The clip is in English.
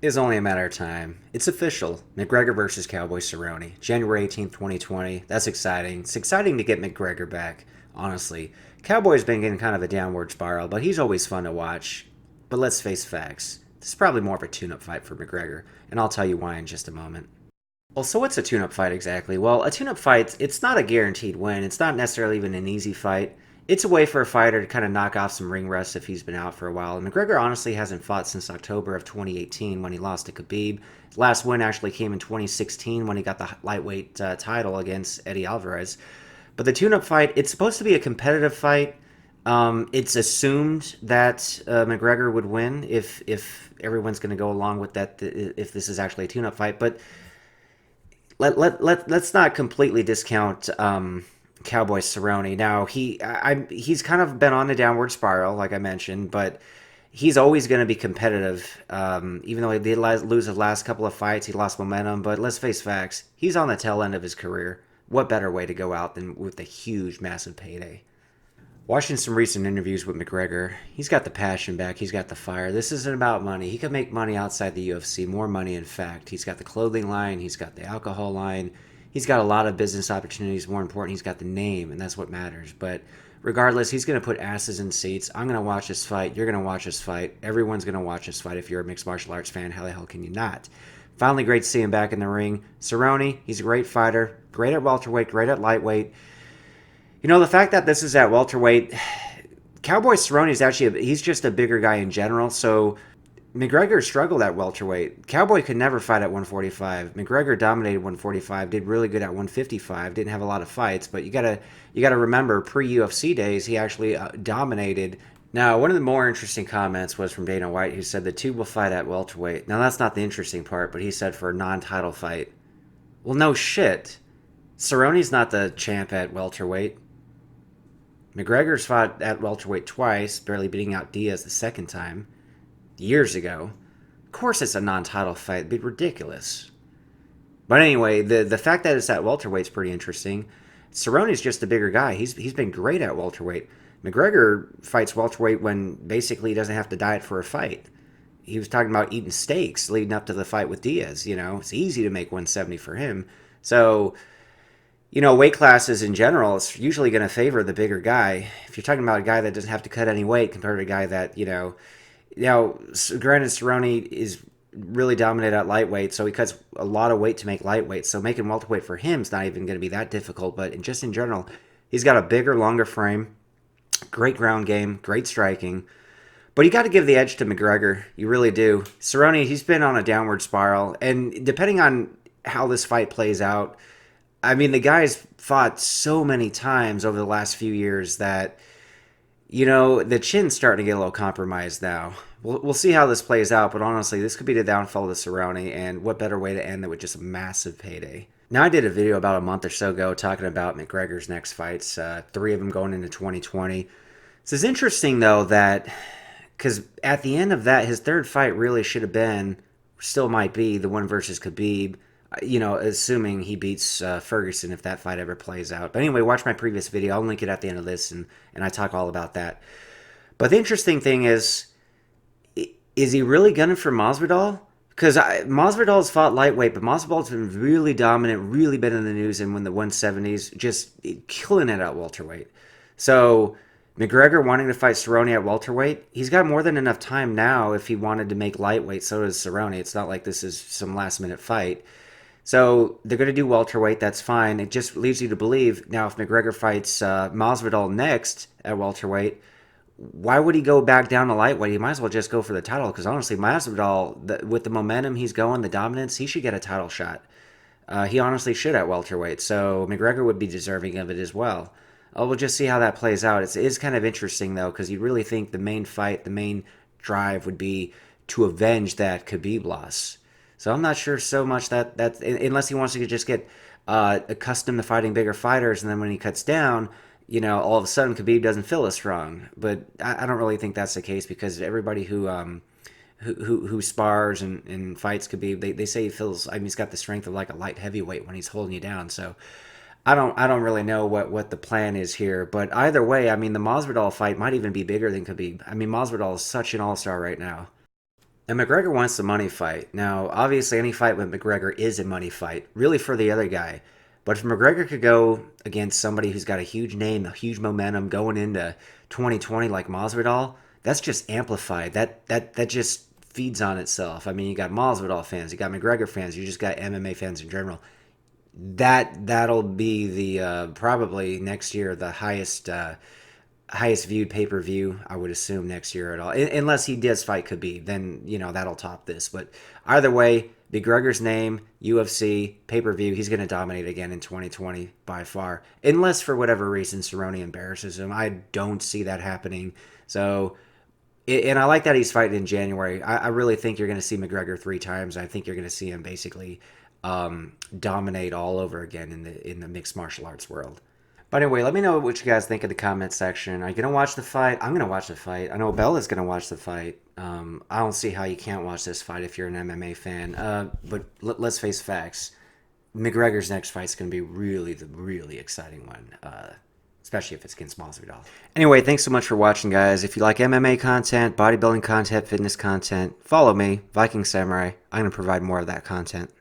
It's only a matter of time. It's official. McGregor versus Cowboy Cerrone, January 18th, 2020. That's exciting. It's exciting to get McGregor back, honestly. Cowboy's been getting kind of a downward spiral, but he's always fun to watch. But let's face facts. This is probably more of a tune-up fight for McGregor, and I'll tell you why in just a moment. Well, so what's a tune-up fight exactly? Well, a tune-up fight, it's not a guaranteed win. It's not necessarily even an easy fight. It's a way for a fighter to kind of knock off some ring rust if he's been out for a while. And McGregor honestly hasn't fought since October of 2018 when he lost to Khabib. His last win actually came in 2016 when he got the lightweight title against Eddie Alvarez. But the tune-up fight, it's supposed to be a competitive fight. It's assumed that McGregor would win if everyone's going to go along with that, if this is actually a tune-up fight. But let's not completely discount Cowboy Cerrone. Now he's kind of been on a downward spiral, like I mentioned, but he's always going to be competitive. Even though he did lose his last couple of fights, he lost momentum. But let's face facts, he's on the tail end of his career. What better way to go out than with a huge, massive payday? Watching some recent interviews with McGregor, he's got the passion back. He's got the fire. This isn't about money. He could make money outside the UFC, more money, in fact. He's got the clothing line. He's got the alcohol line. He's got a lot of business opportunities. More important, he's got the name, and that's what matters. But regardless, he's going to put asses in seats. I'm going to watch this fight. You're going to watch this fight. Everyone's going to watch this fight. If you're a mixed martial arts fan, how the hell can you not? Finally, great to see him back in the ring. Cerrone, he's a great fighter. Great at welterweight, great at lightweight. You know, the fact that this is at welterweight, Cowboy Cerrone is actually, he's just a bigger guy in general. So McGregor struggled at welterweight. Cowboy could never fight at 145. McGregor dominated 145, did really good at 155, didn't have a lot of fights. But you gotta remember, pre-UFC days, he actually dominated. Now, one of the more interesting comments was from Dana White, who said the two will fight at welterweight. Now, that's not the interesting part, but he said for a non-title fight. Well, no shit. Cerrone's not the champ at welterweight. McGregor's fought at welterweight twice, barely beating out Diaz the second time, years ago. Of course it's a non-title fight. It'd be ridiculous. But anyway, the fact that it's at welterweight's pretty interesting. Cerrone's just a bigger guy. He's been great at welterweight. McGregor fights welterweight when basically he doesn't have to diet for a fight. He was talking about eating steaks leading up to the fight with Diaz. You know, it's easy to make 170 for him. So, you know, weight classes in general, it's usually going to favor the bigger guy. If you're talking about a guy that doesn't have to cut any weight compared to a guy that, granted, Cerrone is really dominant at lightweight, so he cuts a lot of weight to make lightweight. So making welterweight for him is not even going to be that difficult. But just in general, he's got a bigger, longer frame, great ground game, great striking. But you got to give the edge to McGregor. You really do. Cerrone, he's been on a downward spiral. And depending on how this fight plays out, I mean, the guy's fought so many times over the last few years that, the chin's starting to get a little compromised now. We'll see how this plays out, but honestly, this could be the downfall of Cerrone, and what better way to end than with just a massive payday. Now, I did a video about a month or so ago talking about McGregor's next fights, three of them going into 2020. So it's interesting, though, that because at the end of that, his third fight really should have been, still might be, the one versus Khabib. Assuming he beats Ferguson if that fight ever plays out. But anyway, watch my previous video. I'll link it at the end of this, and I talk all about that. But the interesting thing is he really gunning for Masvidal? Because Masvidal's fought lightweight, but Masvidal's been really dominant, really been in the news, and when the 170s, just killing it at welterweight. So McGregor wanting to fight Cerrone at welterweight, he's got more than enough time now if he wanted to make lightweight. So does Cerrone. It's not like this is some last-minute fight. So they're going to do welterweight. That's fine. It just leaves you to believe. Now, if McGregor fights Masvidal next at welterweight, why would he go back down to lightweight? He might as well just go for the title. Because honestly, Masvidal, with the momentum he's going, the dominance, he should get a title shot. He honestly should at welterweight. So McGregor would be deserving of it as well. We'll just see how that plays out. It is kind of interesting, though, because you really think the main fight, the main drive would be to avenge that Khabib loss. So I'm not sure so much that unless he wants to just get accustomed to fighting bigger fighters, and then when he cuts down, all of a sudden Khabib doesn't feel as strong. But I don't really think that's the case, because everybody who spars and fights Khabib, they say he feels. I mean, he's got the strength of like a light heavyweight when he's holding you down. So I don't really know what the plan is here. But either way, I mean, the Masvidal fight might even be bigger than Khabib. I mean, Masvidal is such an all-star right now. And McGregor wants the money fight. Now, obviously, any fight with McGregor is a money fight, really for the other guy. But if McGregor could go against somebody who's got a huge name, a huge momentum going into 2020 like Masvidal, that's just amplified. That just feeds on itself. I mean, you got Masvidal fans, you got McGregor fans, you just got MMA fans in general. That'll be the probably next year the highest viewed pay per view, I would assume, next year at all. Unless he does fight Khabib, then that'll top this. But either way, McGregor's name, UFC pay per view, he's going to dominate again in 2020 by far. Unless for whatever reason Cerrone embarrasses him, I don't see that happening. So, and I like that he's fighting in January. I really think you're going to see McGregor 3 times. I think you're going to see him basically dominate all over again in the mixed martial arts world. But anyway, let me know what you guys think in the comment section. Are you gonna watch the fight? I'm gonna watch the fight. I know Bella's gonna watch the fight. I don't see how you can't watch this fight if you're an MMA fan. But let's face facts. McGregor's next fight's gonna be the really exciting one. Especially if it's against Masvidal. Anyway, thanks so much for watching, guys. If you like MMA content, bodybuilding content, fitness content, follow me, Viking Samurai. I'm gonna provide more of that content.